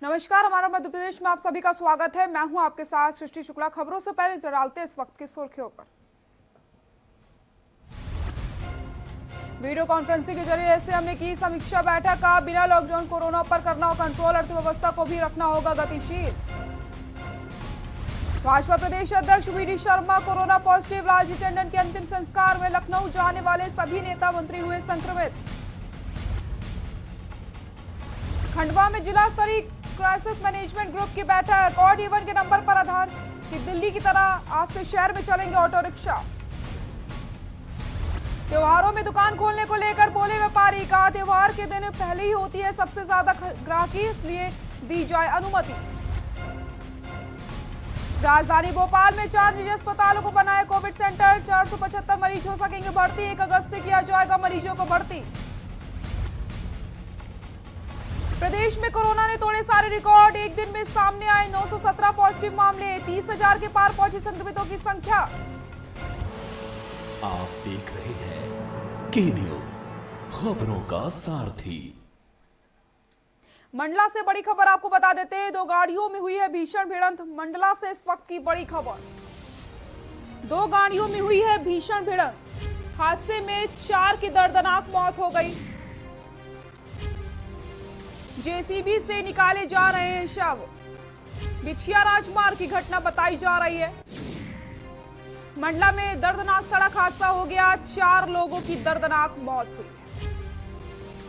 नमस्कार, हमारा मध्य प्रदेश में आप सभी का स्वागत है। मैं हूं आपके साथ सृष्टि शुक्ला। खबरों से पहले नजर डालते हैं इस वक्त की सुर्खियों पर। वीडियो कॉन्फ्रेंसिंग के जरिए एसएम ने की समीक्षा बैठक। का बिना लॉकडाउन कोरोना पर करना हो कंट्रोल, अर्थव्यवस्था को भी रखना होगा गतिशील। भाजपा प्रदेश अध्यक्ष VD Sharma corona positive. Lalji Tandon के अंतिम संस्कार में लखनऊ जाने वाले सभी नेता मंत्री हुए संक्रमित। खंडवा में जिला स्तरीय क्राइसिस मैनेजमेंट ग्रुप की बैठक। ऑड इवन के नंबर पर आधार कि दिल्ली की तरह आज से शहर में चलेंगे ऑटो रिक्शा। त्योहारों में दुकान खोलने को लेकर बोले व्यापारी। का त्योहार के दिन पहले ही होती है सबसे ज्यादा ग्राहकी, इसलिए दी जाए अनुमति। राजधानी भोपाल में 4 निजी अस्पतालों को बनाए कोविड सेंटर। 475 मरीज हो सकेंगे भर्ती। 1 अगस्त से किया जाएगा मरीजों को भर्ती। प्रदेश में कोरोना ने तोड़े सारे रिकॉर्ड। एक दिन में सामने आए 917 पॉजिटिव मामले। 30,000 के पार पहुंची संक्रमितों की संख्या। आप देख रहे हैं के न्यूज, खबरों का सारथी। मंडला से बड़ी खबर आपको बता देते हैं। 2 गाड़ियों में हुई है भीषण भिड़ंत। मंडला से इस वक्त की बड़ी खबर। 2 गाड़ियों में हुई है भीषण भिड़ंत। हादसे में 4 की दर्दनाक मौत हो गई। जेसीबी से निकाले जा रहे हैं शव। बिछिया राजमार्ग की घटना बताई जा रही है। मंडला में दर्दनाक सड़क हादसा हो गया। 4 लोगों की दर्दनाक मौत हुई है।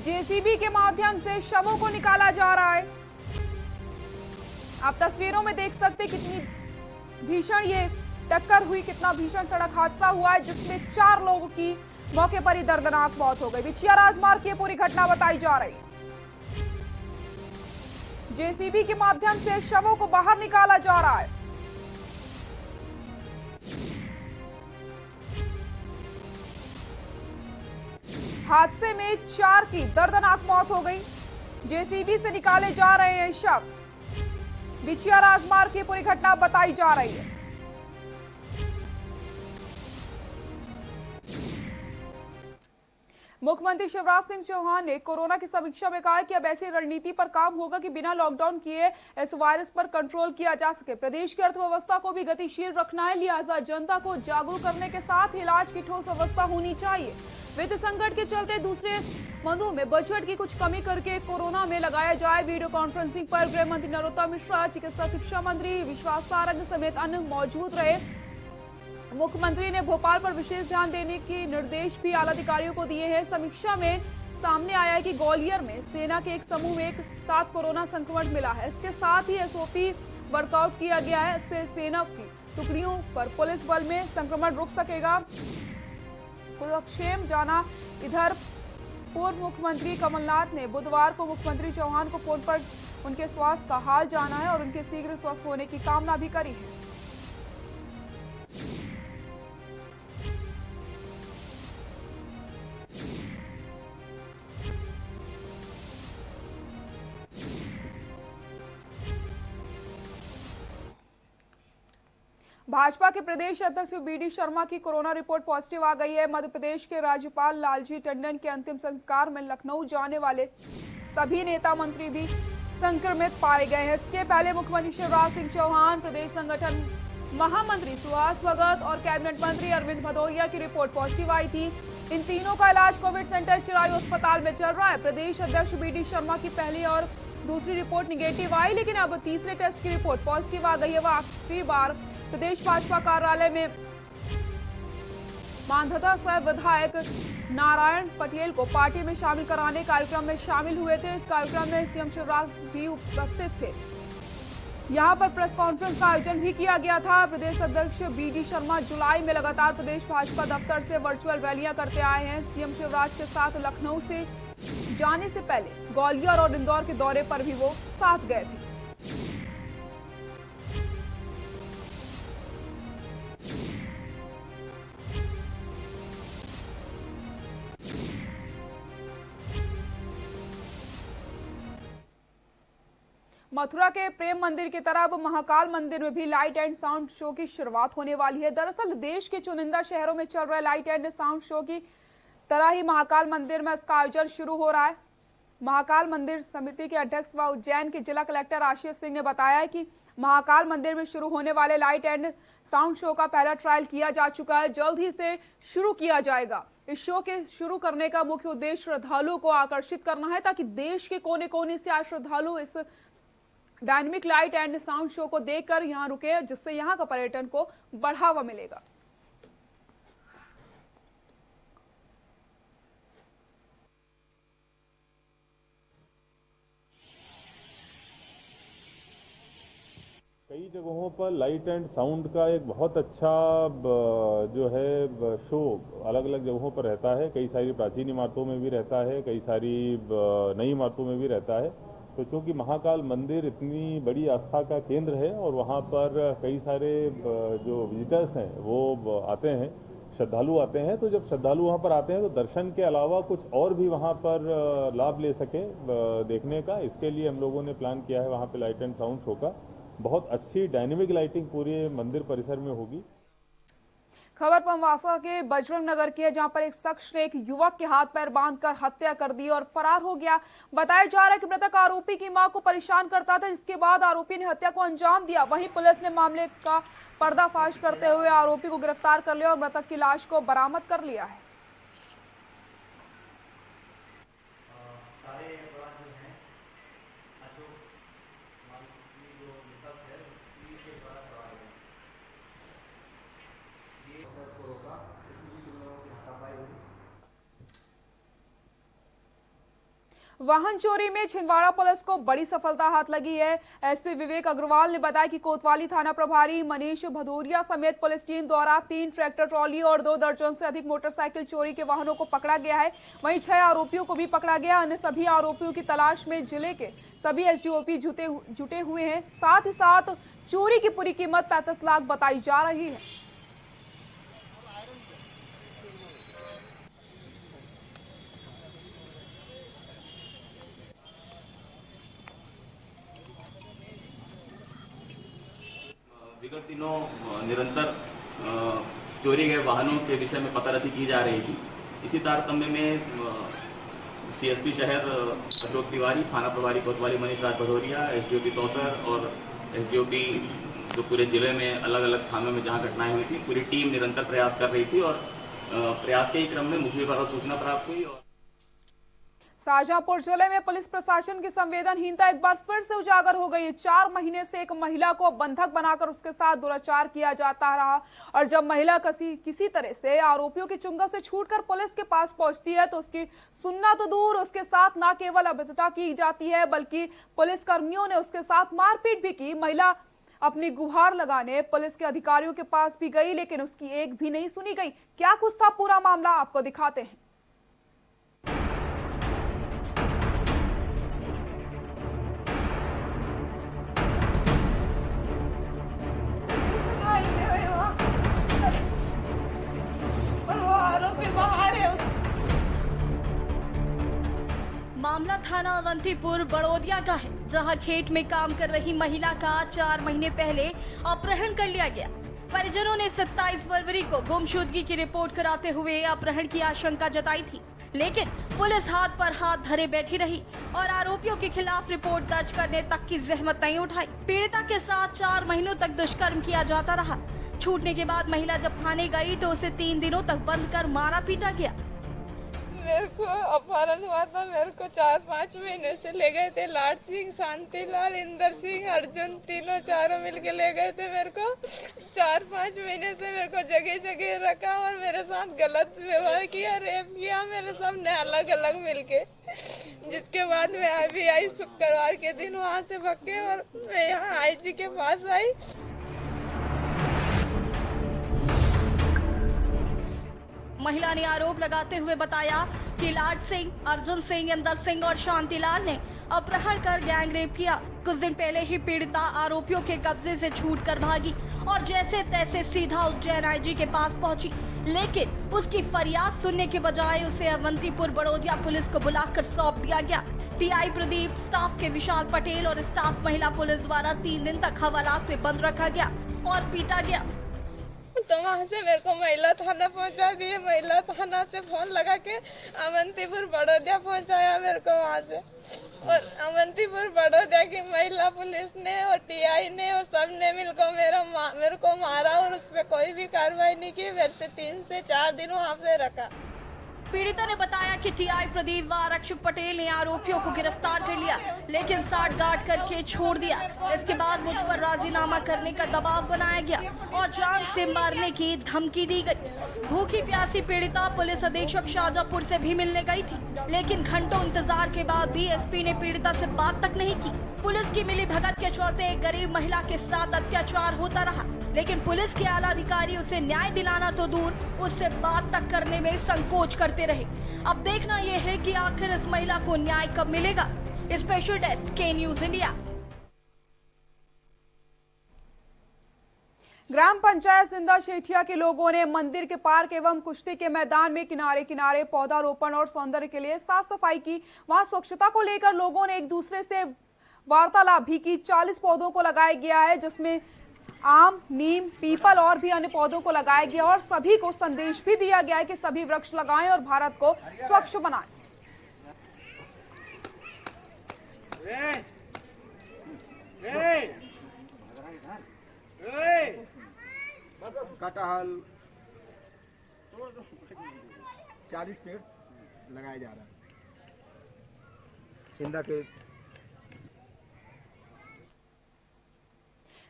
जेसीबी के माध्यम से शवों को निकाला जा रहा है। आप तस्वीरों में देख सकते कितनी भीषण ये टक्कर हुई, कितना भीषण सड़क हादसा हुआ है, जिसमें 4 लोगों की मौके पर ही दर्दनाक मौत हो गई। बिछिया राजमार्ग की पूरी घटना बताई जा रही है। जेसीबी के माध्यम से शवों को बाहर निकाला जा रहा है। हादसे में 4 की दर्दनाक मौत हो गई। जेसीबी से निकाले जा रहे हैं शव। बिछिया राजमार्ग की पूरी घटना बताई जा रही है। मुख्यमंत्री शिवराज सिंह चौहान ने कोरोना की समीक्षा में कहा कि अब ऐसी रणनीति पर काम होगा कि बिना लॉकडाउन किए इस वायरस पर कंट्रोल किया जा सके। प्रदेश की अर्थव्यवस्था को भी गतिशील रखना है, लिहाजा जनता को जागरूक करने के साथ इलाज की ठोस व्यवस्था होनी चाहिए। वित्त संकट के चलते दूसरे मदों में बजट की कुछ कमी करके कोरोना में लगाया जाए। वीडियो कॉन्फ्रेंसिंग पर गृह मंत्री नरोत्तम मिश्रा, चिकित्सा शिक्षा मंत्री विश्वास सारंग समेत अन्य मौजूद रहे। मुख्यमंत्री ने भोपाल पर विशेष ध्यान देने के निर्देश भी आला अधिकारियों को दिए हैं। समीक्षा में सामने आया है कि ग्वालियर में सेना के एक समूह में एक साथ कोरोना संक्रमण मिला है। इसके साथ ही एसओपी वर्कआउट किया गया है। इससे सेना की टुकड़ियों पर पुलिस बल में संक्रमण रुक सकेगा। कुलक्षेम जाना। इधर पूर्व मुख्यमंत्री कमलनाथ ने बुधवार को मुख्यमंत्री चौहान को फोन पर उनके स्वास्थ्य का हाल जाना है और उनके शीघ्र स्वस्थ होने की कामना भी करी है। भाजपा के प्रदेश अध्यक्ष वीडी शर्मा की कोरोना रिपोर्ट पॉजिटिव आ गई है। मध्य प्रदेश के राज्यपाल लालजी टंडन के अंतिम संस्कार में लखनऊ जाने वाले सभी नेता मंत्री भी संक्रमित पाए गए हैं। इसके पहले मुख्यमंत्री शिवराज सिंह चौहान, प्रदेश संगठन महामंत्री सुहास भगत और कैबिनेट मंत्री अरविंद भदौरिया की रिपोर्ट पॉजिटिव आई थी। इन तीनों का इलाज कोविड सेंटर चिरायू अस्पताल में चल रहा है। प्रदेश अध्यक्ष वीडी शर्मा की पहली और दूसरी रिपोर्ट निगेटिव आई, लेकिन अब तीसरे टेस्ट की रिपोर्ट पॉजिटिव आ गई है। वह आखिरी बार प्रदेश भाजपा कार्यालय में मानधता सह विधायक नारायण पटेल को पार्टी में शामिल कराने कार्यक्रम में शामिल हुए थे। इस कार्यक्रम में सीएम शिवराज भी उपस्थित थे। यहां पर प्रेस कॉन्फ्रेंस का आयोजन भी किया गया था। प्रदेश अध्यक्ष वीडी शर्मा जुलाई में लगातार प्रदेश भाजपा दफ्तर से वर्चुअल रैलियां करते आए हैं। सीएम शिवराज के साथ लखनऊ से जाने से पहले ग्वालियर और इंदौर के दौरे पर भी वो साथ गए थे। मथुरा के प्रेम मंदिर की तरह अब महाकाल मंदिर में भी लाइट एंड साउंड शो की शुरुआत होने वाली है। दरअसल देश के चुनिंदा शहरों में चल रहे लाइट एंड साउंड शो की तरह ही महाकाल मंदिर में इसका आयोजन शुरू हो रहा है। महाकाल मंदिर समिति के अध्यक्ष व उज्जैन के जिला कलेक्टर आशीष सिंह ने बताया कि महाकाल मंदिर में शुरू होने वाले लाइट एंड साउंड शो का पहला ट्रायल किया जा चुका है। जल्द ही इसे शुरू किया जाएगा। इस शो के शुरू करने का मुख्य उद्देश्य श्रद्धालुओं को आकर्षित करना है ताकि देश के कोने कोने से आए श्रद्धालु इस dynamic light and sound show को देखकर यहां रुके, जिससे यहां का पर्यटन को बढ़ावा मिलेगा। कई जगहों पर लाइट एंड साउंड का एक बहुत अच्छा जो है शो अलग अलग जगहों पर रहता है। कई सारी प्राचीन इमारतों में भी रहता है, कई सारी नई इमारतों में भी रहता है। तो चूँकि महाकाल मंदिर इतनी बड़ी आस्था का केंद्र है और वहाँ पर कई सारे जो विजिटर्स हैं वो आते हैं, श्रद्धालु आते हैं, तो जब श्रद्धालु वहाँ पर आते हैं तो दर्शन के अलावा कुछ और भी वहाँ पर लाभ ले सके देखने का, इसके लिए हम लोगों ने प्लान किया है वहाँ पे लाइट एंड साउंड शो का। बहुत अच्छी डायनेमिक लाइटिंग पूरे मंदिर परिसर में होगी। खबर पंवासा के बजरंग नगर की है, जहां पर एक शख्स ने एक युवक के हाथ पैर बांधकर हत्या कर दी और फरार हो गया। बताया जा रहा है कि मृतक आरोपी की मां को परेशान करता था, जिसके बाद आरोपी ने हत्या को अंजाम दिया। वहीं पुलिस ने मामले का पर्दाफाश करते हुए आरोपी को गिरफ्तार कर लिया और मृतक की लाश को बरामद कर लिया है। वाहन चोरी में छिंदवाड़ा पुलिस को बड़ी सफलता हाथ लगी है। एसपी विवेक अग्रवाल ने बताया कि कोतवाली थाना प्रभारी मनीष भदौरिया समेत पुलिस टीम द्वारा 3 ट्रैक्टर ट्रॉली और 2 दर्जन से अधिक मोटरसाइकिल चोरी के वाहनों को पकड़ा गया है। वहीं 6 आरोपियों को भी पकड़ा गया। अन्य सभी आरोपियों की तलाश में जिले के सभी एसडीओपी जुटे हुए हैं। साथ ही साथ चोरी की पूरी कीमत 35 लाख बताई जा रही है। विगत दिनों निरंतर चोरी गए वाहनों के विषय में पतारासी की जा रही थी। इसी तारतम्य में सीएसपी शहर अशोक तिवारी, थाना प्रभारी कोतवाली मनीष भदौरिया, एसडीओपी सौसर और एसडीओपी जो पूरे जिले में अलग अलग थानों में जहां घटनाएं हुई थी, पूरी टीम निरंतर प्रयास कर रही थी और प्रयास के ही क्रम में मुखबिर पर सूचना प्राप्त हुई और शाहजहांपुर जिले में पुलिस प्रशासन की संवेदनहीनता एक बार फिर से उजागर हो गई। 4 महीने से एक महिला को बंधक बनाकर उसके साथ दुराचार किया जाता रहा और जब महिला किसी तरह से आरोपियों के चुंगल से छूटकर पुलिस के पास पहुंचती है तो उसकी सुनना तो दूर, उसके साथ न केवल अभद्रता की जाती है बल्कि पुलिस कर्मियों ने उसके साथ मारपीट भी की। महिला अपनी गुहार लगाने पुलिस के अधिकारियों के पास भी गई, लेकिन उसकी एक भी नहीं सुनी गई। क्या कुछ था पूरा मामला, आपको दिखाते हैं। मामला थाना अवंतीपुर बड़ौदिया का है, जहां खेत में काम कर रही महिला का 4 महीने पहले अपहरण कर लिया गया। परिजनों ने 27 फरवरी को गुमशुदगी की रिपोर्ट कराते हुए अपहरण की आशंका जताई थी, लेकिन पुलिस हाथ पर हाथ धरे बैठी रही और आरोपियों के खिलाफ रिपोर्ट दर्ज करने तक की जहमत नहीं उठाई। पीड़िता के साथ 4 महीनों तक दुष्कर्म किया जाता रहा। छूटने के बाद महिला जब थाने गई तो उसे 3 दिनों तक बंद कर मारा पीटा गया। मेरे को अपहरण हुआ था। मेरे को 4-5 महीने से ले गए थे। लाट सिंह, शांतिलाल, इंदर सिंह, अर्जुन, तीनों चारों मिलके ले गए थे। मेरे को 4-5 महीने से मेरे को जगह जगह रखा और मेरे साथ गलत व्यवहार किया, रेप किया मेरे सामने अलग अलग मिलके। जिसके बाद मैं अभी आई शुक्रवार के दिन वहाँ से भाग के और मैं यहाँ आईजी के पास आई। महिला ने आरोप लगाते हुए बताया कि लाट सिंह, अर्जुन सिंह, इंदर सिंह और शांतिलाल ने अपहरण कर गैंग रेप किया। कुछ दिन पहले ही पीड़िता आरोपियों के कब्जे से छूटकर भागी और जैसे तैसे सीधा उज्जैन आईजी के पास पहुंची, लेकिन उसकी फरियाद सुनने के बजाय उसे अवंतीपुर बड़ौदिया पुलिस को बुलाकर सौंप दिया गया। टीआई प्रदीप, स्टाफ के विशाल पटेल और स्टाफ महिला पुलिस द्वारा 3 दिन तक हवालात में बंद रखा गया और पीटा गया। तो वहाँ से मेरे को महिला थाना पहुँचा दिए। महिला थाना से फोन लगा के अवंतीपुर बड़ौदा पहुँचाया मेरे को वहाँ से। और अवंतीपुर बड़ौदा की महिला पुलिस ने और टीआई ने और सब ने मिलकर मेरे को मारा और उस पर कोई भी कार्रवाई नहीं की। मेरे से 3 से 4 दिन वहाँ पे रखा। पीड़िता ने बताया कि टीआई प्रदीप व आरक्षक पटेल ने आरोपियों को गिरफ्तार कर लिया, लेकिन साठ गांठ करके छोड़ दिया। इसके बाद मुझ पर राजीनामा करने का दबाव बनाया गया और जान से मारने की धमकी दी गई। भूखी प्यासी पीड़िता पुलिस अधीक्षक शाहजहांपुर से भी मिलने गई थी, लेकिन घंटों इंतजार के बाद भी एसपी ने पीड़िता से बात तक नहीं की। पुलिस की मिली भगत के चलते एक गरीब महिला के साथ अत्याचार होता रहा, लेकिन पुलिस के आला अधिकारी उसे न्याय दिलाना तो दूर, उससे बात तक करने में संकोच करते रहे। अब देखना यह है कि आखिर इस महिला को न्याय कब मिलेगा। स्पेशल डेस्क के न्यूज इंडिया। ग्राम पंचायत सिंधा शेठिया के लोगों ने मंदिर के पार्क एवं कुश्ती के मैदान में किनारे किनारे पौधारोपण और सौंदर्य के लिए साफ सफाई की। वहां स्वच्छता को लेकर लोगों ने एक दूसरे से वार्तालाप भी की। 40 पौधों को लगाया गया है, जिसमें आम, नीम, पीपल और भी अन्य पौधों को लगाया गया और सभी को संदेश भी दिया गया है कि सभी वृक्ष लगाएं और भारत को स्वच्छ बनाएं। कटहल 40 पेड़ लगाया जा रहा है सिंधा के।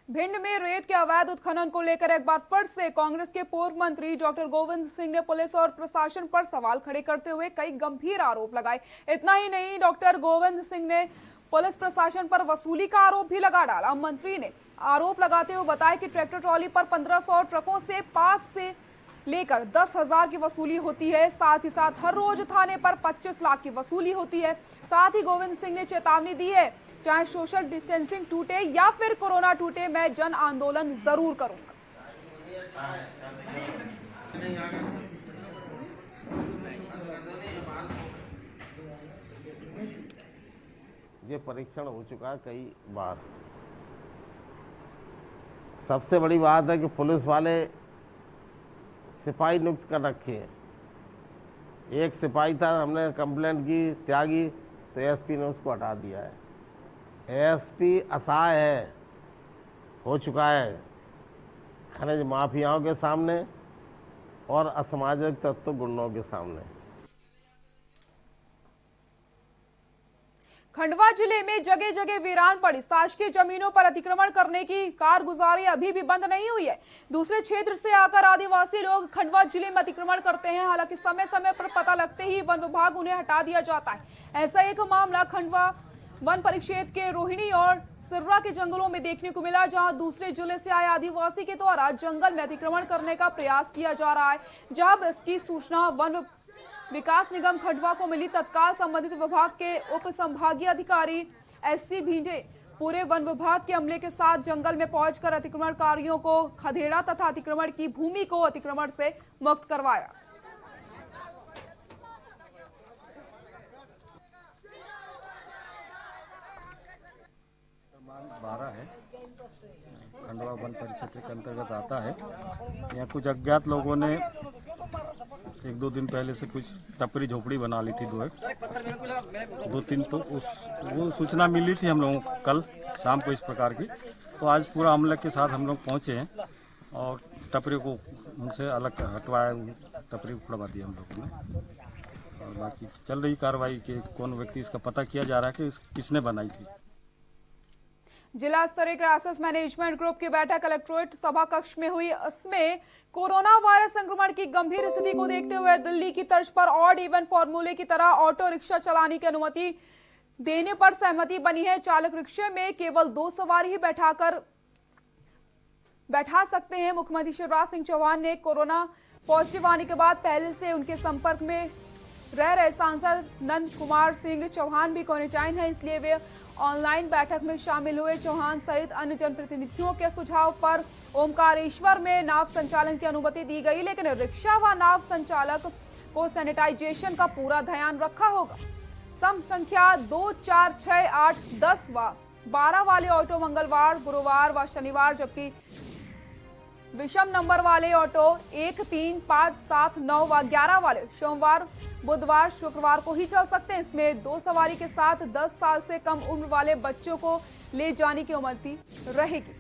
भिंड में रेत के अवैध उत्खनन को लेकर एक बार फिर से कांग्रेस के पूर्व मंत्री डॉक्टर गोविंद सिंह ने पुलिस और प्रशासन पर सवाल खड़े करते हुए कई गंभीर आरोप लगाए। इतना ही नहीं, डॉक्टर गोविंद सिंह ने पुलिस प्रशासन पर वसूली का आरोप भी लगा डाला। मंत्री ने आरोप लगाते हुए बताया कि ट्रैक्टर ट्रॉली पर 1500 ट्रकों से 5 से लेकर 10,000 की वसूली होती है। साथ ही साथ हर रोज थाने पर 25 लाख की वसूली होती है। साथ ही गोविंद सिंह ने चेतावनी दी है, चाहे सोशल डिस्टेंसिंग टूटे या फिर कोरोना टूटे, मैं जन आंदोलन जरूर करूंगा। ये परीक्षण हो चुका है कई बार। सबसे बड़ी बात है कि पुलिस वाले सिपाही नियुक्त कर रखे हैं। एक सिपाही था, हमने कंप्लेंट की, त्यागी, तो एसपी ने उसको हटा दिया है। एसपी असहाय है, हो चुका है खनिज माफियाओं के सामने और असामाजिक तत्व गुंडों के सामने। खंडवा जिले में जगह जगह वीरान पड़ी शासकीय जमीनों पर अतिक्रमण करने की कारगुजारी अभी भी बंद नहीं हुई है। दूसरे क्षेत्र से आकर आदिवासी लोग खंडवा जिले में अतिक्रमण करते हैं। हालांकि समय समय पर पता लगते ही वन विभाग उन्हें हटा दिया जाता है। ऐसा एक मामला खंडवा वन परिक्षेत्र के रोहिणी और सिर्रा के जंगलों में देखने को मिला, जहां दूसरे जिले से आए आदिवासी के द्वारा जंगल में अतिक्रमण करने का प्रयास किया जा रहा है। जब इसकी सूचना वन विकास निगम खंडवा को मिली, तत्काल संबंधित विभाग के उप संभागीय अधिकारी एससी भींडे पूरे वन विभाग के अमले के साथ जंगल में पहुंचकर अतिक्रमणकारियों को खदेड़ा तथा अतिक्रमण की भूमि को अतिक्रमण से मुक्त करवाया। है खंडवा वन परिक्षेत्र के अंतर्गत आता है। यहाँ कुछ अज्ञात लोगों ने 1-2 दिन पहले से कुछ टपरी झोपड़ी बना ली थी, 2-3 तो वो सूचना मिली थी हम लोगों को कल शाम को इस प्रकार की। तो आज पूरा अमले के साथ हम लोग पहुँचे हैं और टपरी को उनसे अलग हटवाया, टपरी उखड़वा दी हम लोगों ने। और बाकी चल रही कार्रवाई के कौन व्यक्ति इसका पता किया जा रहा है कि किसने बनाई थी। जिला स्तरीय क्राइसिस मैनेजमेंट ग्रुप की बैठक कलेक्ट्रेट सभा कक्ष में हुई। इसमें कोरोना वायरस संक्रमण की गंभीर स्थिति को देखते हुए दिल्ली की तर्ज पर ऑड इवन फॉर्मूले की तरह ऑटो रिक्शा चलाने की अनुमति देने पर सहमति बनी है। चालक रिक्शे में केवल 2 सवारी ही बैठा सकते हैं। मुख्यमंत्री शिवराज सिंह चौहान ने कोरोना पॉजिटिव आने के बाद पहले से उनके संपर्क में रह रहे सांसद नंद कुमार सिंह चौहान भी क्वारंटाइन है, इसलिए वे ऑनलाइन बैठक में शामिल हुए। चौहान सहित अन्य जनप्रतिनिधियों के सुझाव पर ओमकारेश्वर में नाव संचालन की अनुमति दी गई, लेकिन रिक्शा व नाव संचालक को सैनिटाइजेशन का पूरा ध्यान रखा होगा। सम संख्या 2, 4, 6, 8, 10 व 12 वाले ऑटो मंगलवार, गुरुवार व शनिवार, जबकि विषम नंबर वाले ऑटो 1, 3, 5, 7, 9 व 11 वाले सोमवार, बुधवार, शुक्रवार को ही चल सकते हैं। इसमें 2 सवारी के साथ 10 साल से कम उम्र वाले बच्चों को ले जाने की अनुमति रहेगी।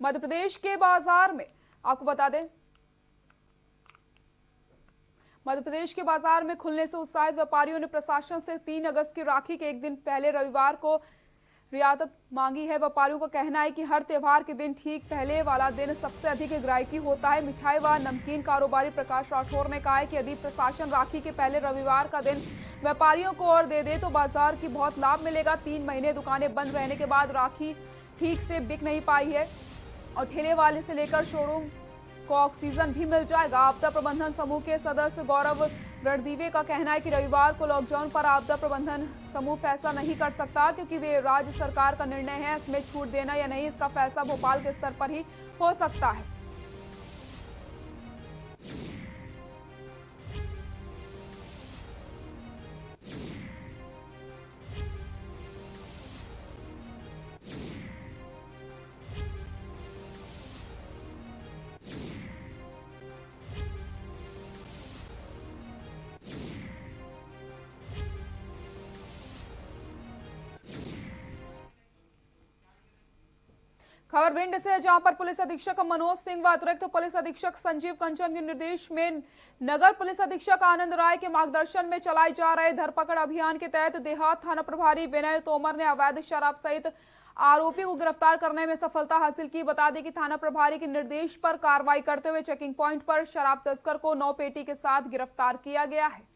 मध्य प्रदेश के बाजार में आपको बता दें, मध्य प्रदेश के बाजार में खुलने से उत्साहित व्यापारियों ने प्रशासन से 3 अगस्त की राखी के एक दिन पहले रविवार को रियायत मांगी है। व्यापारियों का कहना है कि हर त्योहार के दिन ठीक पहले वाला दिन सबसे अधिक ग्राहकी होता है। मिठाई व नमकीन कारोबारी प्रकाश राठौर ने कहा है कि यदि प्रशासन राखी के पहले रविवार का दिन व्यापारियों को और दे दे तो बाजार की बहुत लाभ मिलेगा। 3 महीने दुकानें बंद रहने के बाद राखी ठीक से बिक नहीं पाई है और ठेले वाले से लेकर शोरूम को ऑक्सीजन भी मिल जाएगा। आपदा प्रबंधन समूह के सदस्य गौरव रणदीवे का कहना है कि रविवार को लॉकडाउन पर आपदा प्रबंधन समूह फैसला नहीं कर सकता क्योंकि वे राज्य सरकार का निर्णय है। इसमें छूट देना या नहीं, इसका फैसला भोपाल के स्तर पर ही हो सकता है। खबर भिंड से है, जहां पर पुलिस अधीक्षक मनोज सिंह व अतिरिक्त पुलिस अधीक्षक संजीव कंचन के निर्देश में नगर पुलिस अधीक्षक आनंद राय के मार्गदर्शन में चलाए जा रहे धरपकड़ अभियान के तहत देहात थाना प्रभारी विनय तोमर ने अवैध शराब सहित आरोपी को गिरफ्तार करने में सफलता हासिल की। बता दें कि थाना प्रभारी के निर्देश पर कार्रवाई करते हुए चेकिंग पॉइंट पर शराब तस्कर को 9 पेटी के साथ गिरफ्तार किया गया है।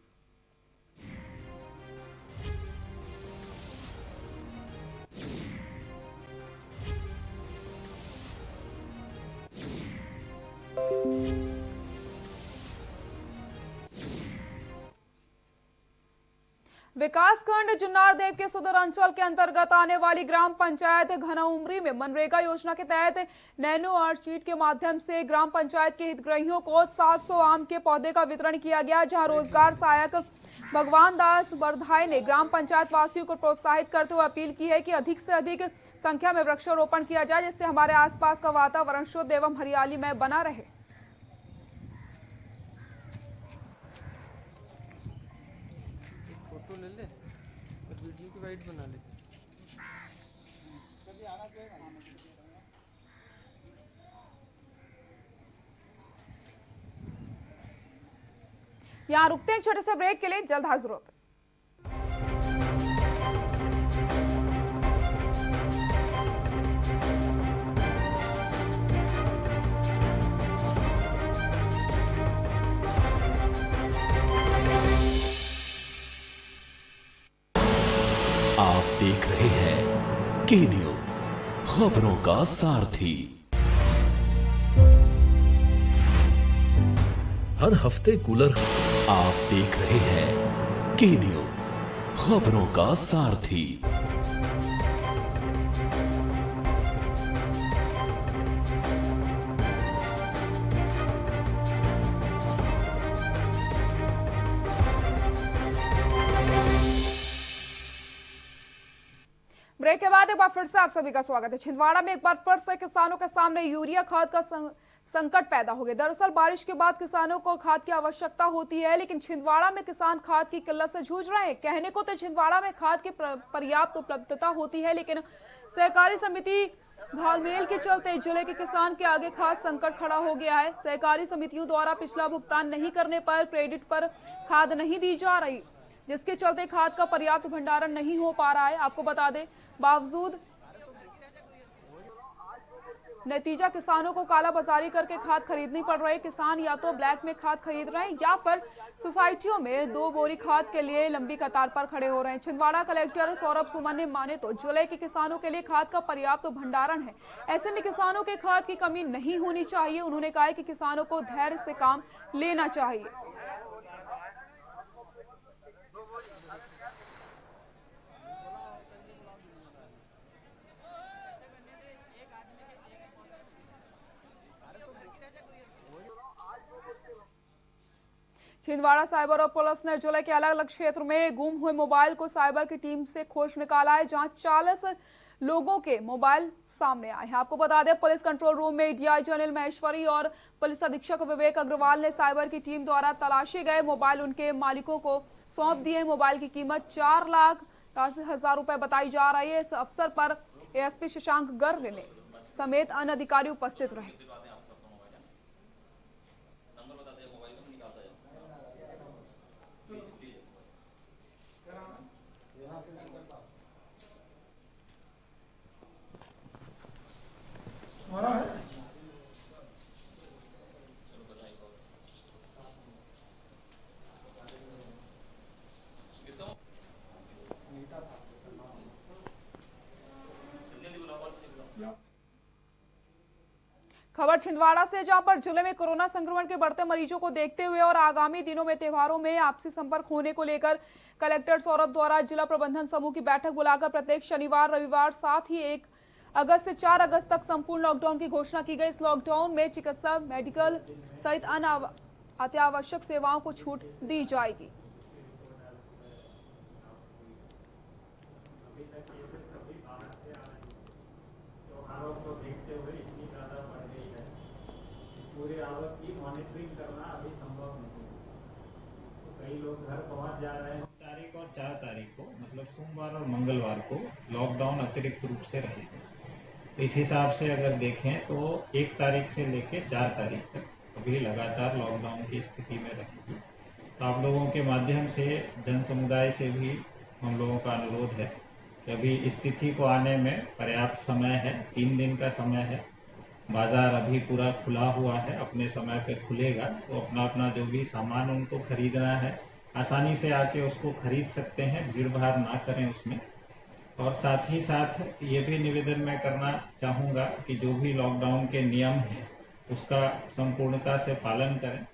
विकासखंड जुन्नारदेव के सुदूर अंचल के अंतर्गत आने वाली ग्राम पंचायत घनउमरी में मनरेगा योजना के तहत नैनो ऑर्चिड के माध्यम से ग्राम पंचायत के हितग्राहियों को 700 आम के पौधे का वितरण किया गया, जहां रोजगार सहायक भगवान दास बरधाई ने ग्राम पंचायत वासियों को प्रोत्साहित करते हुए अपील की है कि अधिक से अधिक संख्या में वृक्षारोपण किया जाए, जिससे हमारे आसपास का वातावरण शुद्ध एवं हरियालीमय बना रहे। फोटो ले ले और वीडियो की वाइट बना ले। यहां रुकते हैं छोटे से ब्रेक के लिए, जल्द हाजिर होते हैं। आप देख रहे हैं के न्यूज, खबरों का सारथी। हर हफ्ते कूलर। आप देख रहे हैं के न्यूज, खबरों का सारथी। ब्रेक के बाद एक बार फिर से आप सभी का स्वागत है। छिंदवाड़ा में एक बार फिर से किसानों के सामने यूरिया खाद का संकट पैदा हो गया। दरअसल बारिश के बाद किसानों को खाद की आवश्यकता होती है, लेकिन छिंदवाड़ा में किसान खाद की किल्लत से जूझ रहे हैं। कहने को तो छिंदवाड़ा में खाद की पर्याप्त उपलब्धता होती है, लेकिन सहकारी समिति घालमेल के चलते जिले के किसान के आगे खाद संकट खड़ा हो गया है। सहकारी समितियों द्वारा पिछला भुगतान नहीं करने पर क्रेडिट पर खाद नहीं दी जा रही, जिसके चलते खाद का पर्याप्त भंडारण नहीं हो पा रहा है। आपको बता दें, बावजूद नतीजा किसानों को काला बाजारी करके खाद खरीदनी पड़ रही है। किसान या तो ब्लैक में खाद खरीद रहे हैं या फिर सोसाइटियों में 2 बोरी खाद के लिए लंबी कतार पर खड़े हो रहे हैं। छिंदवाड़ा कलेक्टर सौरभ सुमन ने माने तो जिले के किसानों के लिए खाद का पर्याप्त भंडारण है। ऐसे में किसानों के खाद की कमी नहीं होनी चाहिए। उन्होंने कहा कि किसानों को धैर्य से काम लेना चाहिए। छिंदवाड़ा साइबर और पुलिस ने जिले के अलग अलग क्षेत्र में गुम हुए मोबाइल को साइबर की टीम से खोज निकाला है, जहां 40 लोगों के मोबाइल सामने आए हैं। आपको बता दें, पुलिस कंट्रोल रूम में डीआईजी अनिल महेश्वरी और पुलिस अधीक्षक विवेक अग्रवाल ने साइबर की टीम द्वारा तलाशे गए मोबाइल उनके मालिकों को सौंप दिए। मोबाइल की कीमत 4,80,000 रुपए बताई जा रही है। इस अवसर पर एएसपी शशांक गर्ग ने समेत अन्य अधिकारी उपस्थित रहे। खबर छिंदवाड़ा से, जहां पर जिले में कोरोना संक्रमण के बढ़ते मरीजों को देखते हुए और आगामी दिनों में त्योहारों में आपसी संपर्क होने को लेकर कलेक्टर सौरभ द्वारा जिला प्रबंधन समूह की बैठक बुलाकर प्रत्येक शनिवार रविवार साथ ही 1 अगस्त से 4 अगस्त तक संपूर्ण लॉकडाउन की घोषणा की गई। इस लॉकडाउन में चिकित्सा, मेडिकल सहित अन्य अत्यावश्यक सेवाओं को छूट दी जाएगी। पूरे आवक की मॉनिटरिंग करना अभी संभव नहीं है, तो कई लोग घर पहुंच जा रहे हैं। 3 तारीख और 4 तारीख को, मतलब सोमवार और मंगलवार को लॉकडाउन अतिरिक्त रूप से रहेगा। इस हिसाब से अगर देखें तो 1 तारीख से लेकर 4 तारीख तक अभी लगातार लॉकडाउन की स्थिति में रहेगी। तो आप लोगों के माध्यम से जन समुदाय से भी हम लोगों का अनुरोध है कि अभी स्थिति को आने में पर्याप्त समय है, 3 दिन का समय है। बाजार अभी पूरा खुला हुआ है, अपने समय पे खुलेगा, तो अपना अपना जो भी सामान उनको खरीदना है आसानी से आके उसको खरीद सकते हैं, भीड़ भाड़ ना करें उसमें। और साथ ही साथ ये भी निवेदन मैं करना चाहूँगा कि जो भी लॉकडाउन के नियम हैं उसका संपूर्णता से पालन करें।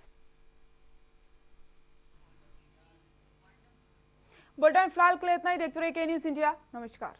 बुलेटिन फिलहाल के लिए इतना ही। देखते रहिए के न्यूज़ इंडिया। नमस्कार।